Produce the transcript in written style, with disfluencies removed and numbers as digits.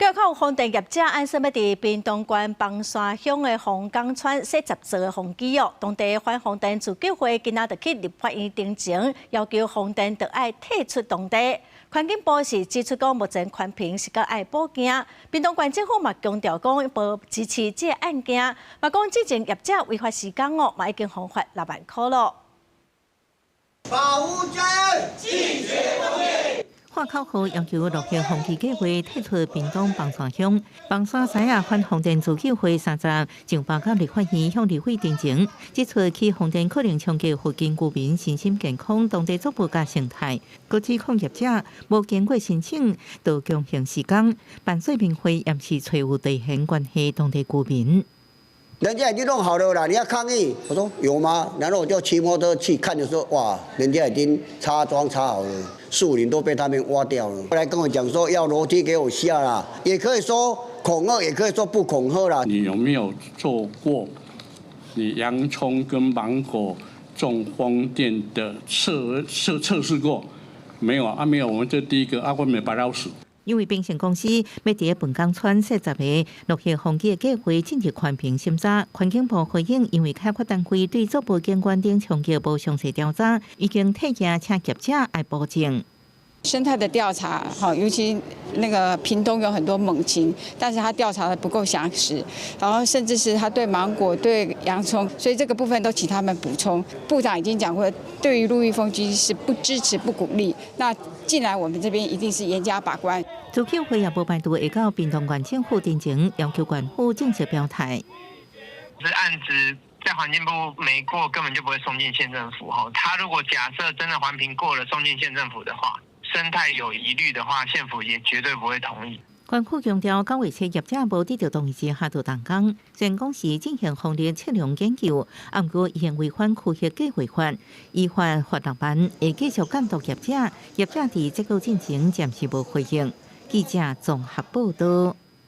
高考风电业者按说要伫屏东县邦山乡的红岗村设10座的风机哦，当地反风电自救会今仔就去立法院申请，要求风电得爱退出当地。环境部是指出讲，目前环评是个爱报警。屏东县政府嘛强调讲，无支持这个案件，嘛讲之前业者违法施工哦，嘛已经罚款6万块咯。保护家人，拒绝风电。化口号要求落叶风机计划退出屏东邦山乡。邦山西亚反风电自救会30日就报告立法院向立法申请，指出其风电可能冲击附近居民身心健康、当地作物甲生态。国指控业者无经过申请就强行施工，办说明会也是找有地缘关系当地居民。人家已经弄好了啦，你要抗议？我说有吗？然后我就骑摩托去看的时候，哇，人家已经插桩插好了，树林都被他们挖掉了。后来跟我讲说要楼梯给我下啦，也可以说恐吓，也可以说不恐吓啦。你有没有做过你洋葱跟芒果种风电的测试过？没有啊，没有，我们这第一个啊，我们白老鼠。因为bình城公司要伫本港村设10个落叶风机的计划进入环评审查，环境部回应，因为开发单位对作物景观等冲击无详细调查，已经退件，请业者爱保证。生态的调查，尤其那个屏东有很多猛禽，但是他调查的不够详实，然后甚至是他对芒果、对洋葱，所以这个部分都请他们补充。部长已经讲过，对于陆域风机是不支持、不鼓励。那进来我们这边一定是严加把关。自救会也无排除会到屏东县政府申请，要求县府正式表态。这案子在环境部没过，根本就不会送进县政府。他如果假设真的环评过了，送进县政府的话，生态有疑虑的话，县府也绝对不会同意。县府强调，9月初业者无得到同意之下就动工，虽然讲是进行风力测量研究，不过已经违反区域计划法，依法罚6万，会继续监督业者。业者伫这个进程暂时无回应。记者综合报道。